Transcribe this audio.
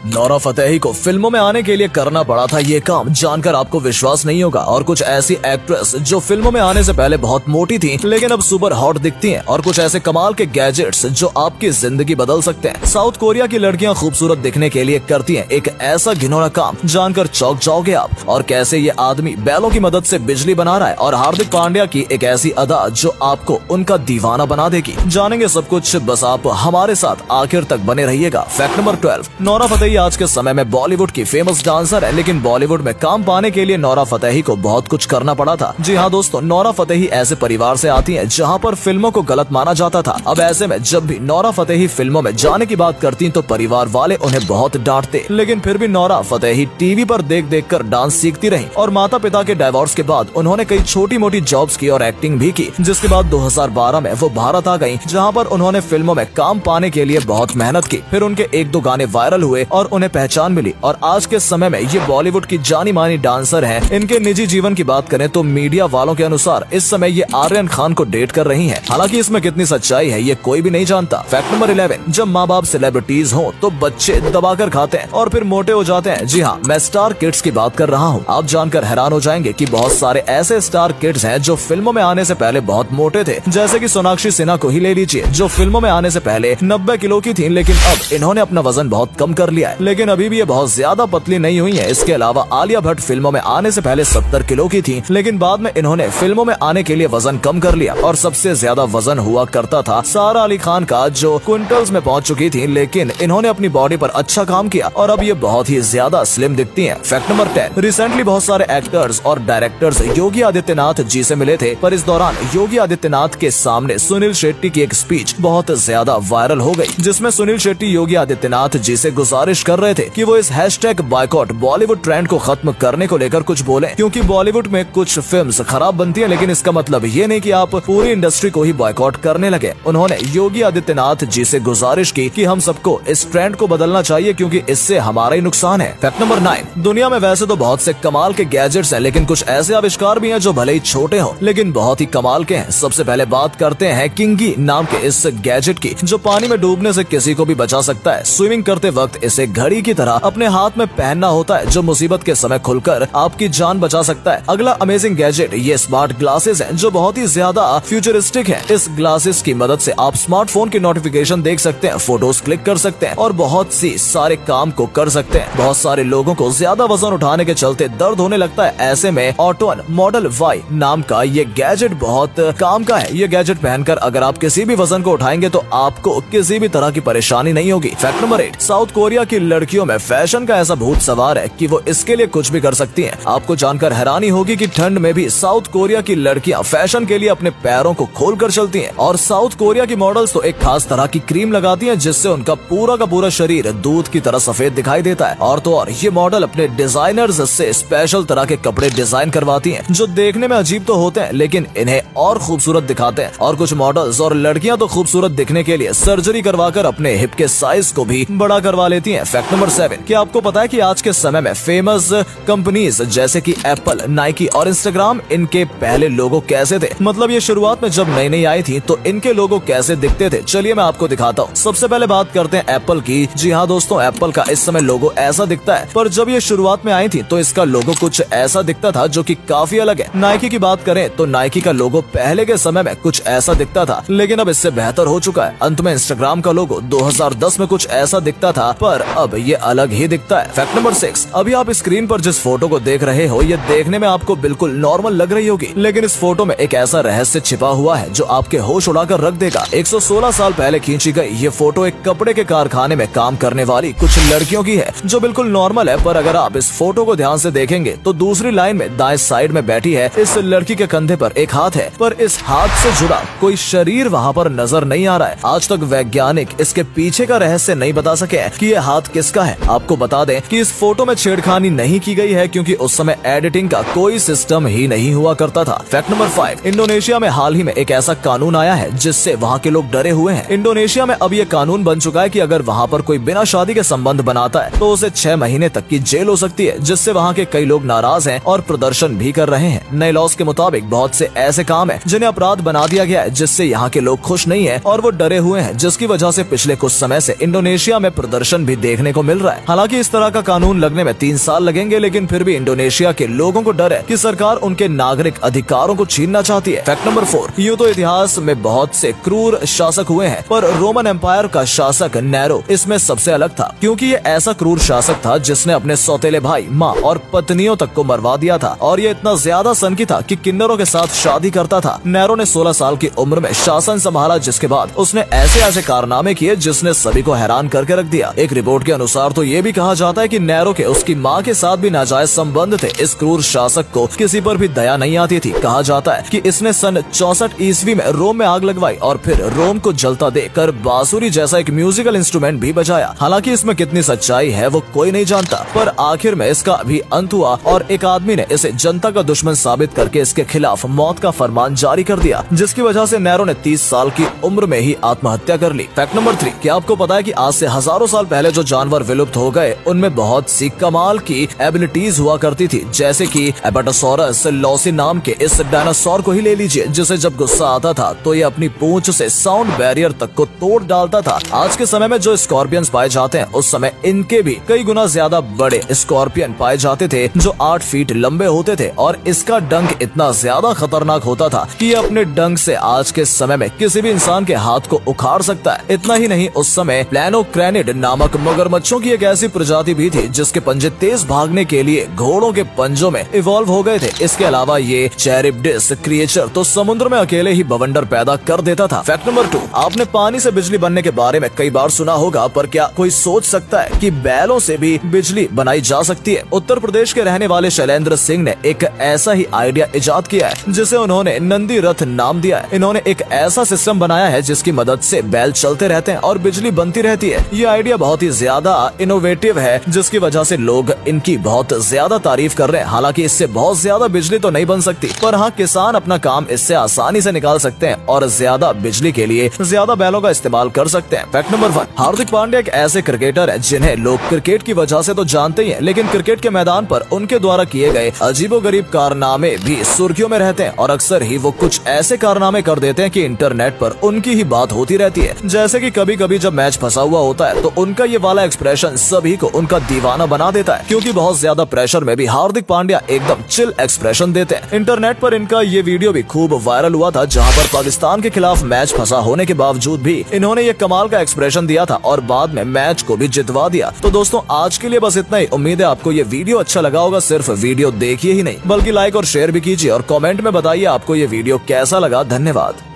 Nora Fatehi को फिल्मों में आने के लिए करना पड़ा था ये काम, जानकर आपको विश्वास नहीं होगा। और कुछ ऐसी एक्ट्रेस जो फिल्मों में आने से पहले बहुत मोटी थी लेकिन अब सुपर हॉट दिखती हैं, और कुछ ऐसे कमाल के गैजेट्स जो आपकी जिंदगी बदल सकते हैं। साउथ कोरिया की लड़कियां खूबसूरत दिखने के लिए करती हैं एक ऐसा घिनौना काम, जानकर चौंक जाओगे आप। और कैसे ये आदमी बैलों की मदद से बिजली बना रहा है, और हार्दिक पांड्या की एक ऐसी अदा जो आपको उनका दीवाना बना देगी। जानेंगे सब कुछ, बस आप हमारे साथ आखिर तक बने रहिएगा। फैक्ट नंबर 12, नोरा फतेही आज के समय में बॉलीवुड की फेमस डांसर है, लेकिन बॉलीवुड में काम पाने के लिए नोरा फतेही को बहुत कुछ करना पड़ा था। जी हाँ दोस्तों, नोरा फतेही ऐसे परिवार से आती हैं जहां पर फिल्मों को गलत माना जाता था। अब ऐसे में जब भी नोरा फतेही फिल्मों में जाने की बात करती तो परिवार वाले उन्हें बहुत डांटते, लेकिन फिर भी नोरा फतेही टीवी पर देख देख कर डांस सीखती रही। और माता पिता के डाइवोर्स के बाद उन्होंने कई छोटी मोटी जॉब्स की और एक्टिंग भी की, जिसके बाद 2012 में वो भारत आ गयी, जहाँ पर उन्होंने फिल्मों में काम पाने के लिए बहुत मेहनत की। फिर उनके एक दो गाने वायरल हुए और उन्हें पहचान मिली, और आज के समय में ये बॉलीवुड की जानी मानी डांसर हैं। इनके निजी जीवन की बात करें तो मीडिया वालों के अनुसार इस समय ये आर्यन खान को डेट कर रही हैं। हालांकि इसमें कितनी सच्चाई है ये कोई भी नहीं जानता। फैक्ट नंबर 11, जब माँ बाप सेलिब्रिटीज हों तो बच्चे दबाकर खाते हैं और फिर मोटे हो जाते हैं। जी हाँ, मैं स्टार किड्स की बात कर रहा हूँ। आप जानकर हैरान हो जाएंगे कि बहुत सारे ऐसे स्टार किड्स हैं जो फिल्मों में आने से पहले बहुत मोटे थे, जैसे कि सोनाक्षी सिन्हा को ही ले लीजिए, जो फिल्मों में आने से पहले 90 किलो की थी, लेकिन अब इन्होंने अपना वजन बहुत कम कर लिया है, लेकिन अभी भी ये बहुत ज्यादा पतली नहीं हुई है। इसके अलावा आलिया भट्ट फिल्मों में आने से पहले 70 किलो की थी, लेकिन बाद में इन्होंने फिल्मों में आने के लिए वजन कम कर लिया। और सबसे ज्यादा वजन हुआ करता था सारा अली खान का, जो क्विंटल्स में पहुंच चुकी थी, लेकिन इन्होंने अपनी बॉडी पर अच्छा काम किया और अब ये बहुत ही ज्यादा स्लिम दिखती हैं। फैक्ट नंबर 10, रिसेंटली बहुत सारे एक्टर्स और डायरेक्टर्स योगी आदित्यनाथ जी से मिले थे, पर इस दौरान योगी आदित्यनाथ के सामने सुनील शेट्टी की एक स्पीच बहुत ज्यादा वायरल हो गई, जिसमें सुनील शेट्टी योगी आदित्यनाथ जी से गुजारिश कर रहे थे कि वो इस हैशटैग बॉयकॉट बॉलीवुड ट्रेंड को खत्म करने को लेकर कुछ बोले, क्योंकि बॉलीवुड में कुछ फिल्म्स खराब बनती है, लेकिन इसका मतलब ये नहीं कि आप पूरी इंडस्ट्री को ही बॉयकॉट करने लगे। उन्होंने योगी आदित्यनाथ जी से गुजारिश की कि हम सबको इस ट्रेंड को बदलना चाहिए, क्योंकि इससे हमारा ही नुकसान है। फैक्ट नंबर 9, दुनिया में वैसे तो बहुत से कमाल के गैजेट्स हैं, लेकिन कुछ ऐसे आविष्कार भी हैं जो भले ही छोटे हों लेकिन बहुत ही कमाल के हैं। सबसे पहले बात करते हैं किंगी नाम के इस गैजेट की, जो पानी में डूबने से किसी को भी बचा सकता है। स्विमिंग करते वक्त इसे घड़ी की तरह अपने हाथ में पहनना होता है, जो मुसीबत के समय खुलकर आपकी जान बचा सकता है। अगला अमेजिंग गैजेट ये स्मार्ट ग्लासेस हैं, जो बहुत ही ज्यादा फ्यूचरिस्टिक है। इस ग्लासेस की मदद से आप स्मार्टफोन की नोटिफिकेशन देख सकते हैं, फोटोज क्लिक कर सकते हैं और बहुत सी सारे काम को कर सकते हैं। बहुत सारे लोगों को ज्यादा वजन उठाने के चलते दर्द होने लगता है, ऐसे में ऑटोन मॉडल वाई नाम का ये गैजेट बहुत काम का है। ये गैजेट पहनकर अगर आप किसी भी वजन को उठाएंगे तो आपको किसी भी तरह की परेशानी नहीं होगी। फैक्ट नंबर 8, साउथ कोरिया की लड़कियों में फैशन का ऐसा भूत सवार है कि वो इसके लिए कुछ भी कर सकती हैं। आपको जानकर हैरानी होगी कि ठंड में भी साउथ कोरिया की लड़कियां फैशन के लिए अपने पैरों को खोल कर चलती हैं। और साउथ कोरिया की मॉडल्स तो एक खास तरह की क्रीम लगाती हैं, जिससे उनका पूरा का पूरा शरीर दूध की तरह सफेद दिखाई देता है। और तो और ये मॉडल अपने डिजाइनर्स से स्पेशल तरह के कपड़े डिजाइन करवाती हैं, जो देखने में अजीब तो होते हैं लेकिन इन्हें और खूबसूरत दिखाते हैं। और कुछ मॉडल्स और लड़कियां तो खूबसूरत दिखने के लिए सर्जरी करवाकर अपने हिप के साइज को भी बड़ा करवा लेती हैं। फैक्ट नंबर 7, क्या आपको पता है कि आज के समय में फेमस कंपनीज जैसे कि एप्पल, नाइकी और इंस्टाग्राम, इनके पहले लोगो कैसे थे? मतलब ये शुरुआत में जब नई नई आई थी तो इनके लोगो कैसे दिखते थे, चलिए मैं आपको दिखाता हूँ। सबसे पहले बात करते हैं एप्पल की। जी हाँ दोस्तों, एप्पल का इस समय लोगो ऐसा दिखता है, पर जब ये शुरुआत में आई थी तो इसका लोगो कुछ ऐसा दिखता था, जो कि काफी अलग है। नाइकी की बात करें तो नाइकी का लोगो पहले के समय में कुछ ऐसा दिखता था, लेकिन अब इससे बेहतर हो चुका है। अंत में इंस्टाग्राम का लोगो 2010 में कुछ ऐसा दिखता था, पर अब ये अलग ही दिखता है। फैक्ट नंबर 6, अभी आप स्क्रीन पर जिस फोटो को देख रहे हो ये देखने में आपको बिल्कुल नॉर्मल लग रही होगी, लेकिन इस फोटो में एक ऐसा रहस्य छिपा हुआ है जो आपके होश उड़ाकर रख देगा। 116 साल पहले खींची गई ये फोटो एक कपड़े के कारखाने में काम करने वाली कुछ लड़कियों की है, जो बिल्कुल नॉर्मल है, पर अगर आप इस फोटो को ध्यान से देखेंगे तो दूसरी लाइन में दाएं साइड में बैठी है इस लड़की के कंधे पर एक हाथ है, पर इस हाथ से जुड़ा कोई शरीर वहाँ पर नजर नहीं आ रहा है। आज तक वैज्ञानिक इसके पीछे का रहस्य नहीं बता सके हैं कि ये हाथ किसका है। आपको बता दें कि इस फोटो में छेड़खानी नहीं की गई है, क्योंकि उस समय एडिटिंग का कोई सिस्टम ही नहीं हुआ करता था। फैक्ट नंबर 5, इंडोनेशिया में हाल ही में एक ऐसा कानून आया है जिससे वहाँ के लोग डरे हुए हैं। इंडोनेशिया में अब ये कानून बन चुका है कि अगर वहाँ पर कोई बिना शादी के संबंध बनाता है तो उसे 6 महीने तक की जेल हो सकती है, जिससे वहाँ के कई लोग नाराज हैं और प्रदर्शन भी कर रहे हैं। नए लॉस के मुताबिक बहुत से ऐसे काम हैं जिन्हें अपराध बना दिया गया है, जिससे यहाँ के लोग खुश नहीं है और वो डरे हुए हैं, जिसकी वजह से पिछले कुछ समय से इंडोनेशिया में प्रदर्शन भी देखने को मिल रहा है। हालांकि इस तरह का कानून लगने में 3 साल लगेंगे, लेकिन फिर भी इंडोनेशिया के लोगों को डर है कि सरकार उनके नागरिक अधिकारों को छीनना चाहती है। फैक्ट नंबर 4, यूं तो इतिहास में बहुत से क्रूर शासक हुए हैं, पर रोमन एम्पायर का शासक नेरो इसमें सबसे अलग था, क्योंकि ये ऐसा क्रूर शासक था जिसने अपने सौतेले भाई, माँ और पत्नियों तक को मरवा दिया था, और ये इतना ज्यादा सनकी था कि किन्नरों के साथ शादी करता था। नेरो ने 16 साल की उम्र में शासन संभाला, जिसके बाद उसने ऐसे ऐसे कारनामे किए जिसने सभी को हैरान करके रख दिया। एक रिपोर्ट के अनुसार तो ये भी कहा जाता है कि नेरो के उसकी माँ के साथ भी नाजायज संबंध थे। इस क्रूर शासक को किसी पर भी दया नहीं आती थी। कहा जाता है कि इसने सन 64 ईस्वी में रोम में आग लगवाई और फिर रोम को जलता देखकर बांसुरी जैसा एक म्यूजिकल इंस्ट्रूमेंट भी बजाया। हालांकि इसमें कितनी सच्चाई है वो कोई नहीं जानता, पर आखिर में इसका भी अंत हुआ और एक आदमी ने इसे जनता का दुश्मन साबित करके इसके खिलाफ मौत का फरमान जारी कर दिया, जिसकी वजह से नेरो ने 30 साल की उम्र में ही आत्महत्या कर ली। फैक्ट नंबर 3, क्या आपको पता है कि आज से हजारों साल पहले जो जानवर विलुप्त हो गए उनमें बहुत सी कमाल की एबिलिटीज हुआ करती थी, जैसे कि एपेटोसॉरस लॉसी नाम के इस डायनासोर को ही ले लीजिए, जिसे जब गुस्सा आता था तो ये अपनी पूंछ से साउंड बैरियर तक को तोड़ डालता था। आज के समय में जो स्कॉर्पियंस पाए जाते हैं, उस समय इनके भी कई गुना ज्यादा बड़े स्कॉर्पियन पाए जाते थे जो 8 फीट लंबे होते थे, और इसका डंक इतना ज्यादा खतरनाक होता था कि ये अपने डंक से आज के समय में किसी भी इंसान के हाथ को उखाड़ सकता है। इतना ही नहीं, उस समय प्लेनोक्रेनिड नामक मगरमच्छों की एक ऐसी प्रजाति भी थी जिसके पंजे तेज भागने के लिए घोड़ों के पंजों में इवॉल्व हो गए थे। इसके अलावा ये चैरिप्टिस क्रिएचर तो समुद्र में अकेले ही बवंडर पैदा कर देता था। फैक्ट नंबर 2, आपने पानी से बिजली बनने के बारे में कई बार सुना होगा, पर क्या कोई सोच सकता है कि बैलों से भी बिजली बनाई जा सकती है? उत्तर प्रदेश के रहने वाले शैलेंद्र सिंह ने एक ऐसा ही आइडिया इजाद किया है, जिसे उन्होंने नंदी रथ नाम दिया है। इन्होंने एक ऐसा सिस्टम बनाया है जिसकी मदद से बैल चलते रहते हैं और बिजली बनती रहती है। ये आइडिया बहुत ही ज्यादा इनोवेटिव है, जिसकी वजह से लोग इनकी बहुत ज्यादा तारीफ कर रहे हैं। हालांकि इससे बहुत ज्यादा बिजली तो नहीं बन सकती, पर हाँ, किसान अपना काम इससे आसानी से निकाल सकते हैं और ज्यादा बिजली के लिए ज्यादा बैलों का इस्तेमाल कर सकते हैं। फैक्ट नंबर 1, हार्दिक पांड्या एक ऐसे क्रिकेटर है जिन्हें लोग क्रिकेट की वजह से तो जानते ही हैं, लेकिन क्रिकेट के मैदान पर उनके द्वारा किए गए अजीबोगरीब कारनामे भी सुर्खियों में रहते हैं, और अक्सर ही वो कुछ ऐसे कारनामे कर देते हैं कि इंटरनेट पर उनकी ही बात होती रहती है। जैसे कि कभी कभी जब मैच फंसा हुआ होता है तो उनका ये वाला एक्सप्रेशन सभी को उनका दीवाना बना देता है, क्योंकि बहुत ज्यादा प्रेशर में भी हार्दिक पांड्या एकदम चिल एक्सप्रेशन देते हैं। इंटरनेट पर इनका ये वीडियो भी खूब वायरल हुआ था, जहां पर पाकिस्तान के खिलाफ मैच फंसा होने के बावजूद भी इन्होंने ये कमाल का एक्सप्रेशन दिया था और बाद में मैच को भी जितवा दिया। तो दोस्तों, आज के लिए बस इतना ही। उम्मीद है आपको ये वीडियो अच्छा लगा होगा। सिर्फ वीडियो देखिए ही नहीं, बल्कि लाइक और शेयर भी कीजिए और कमेंट में बताइए आपको ये वीडियो कैसा लगा। धन्यवाद।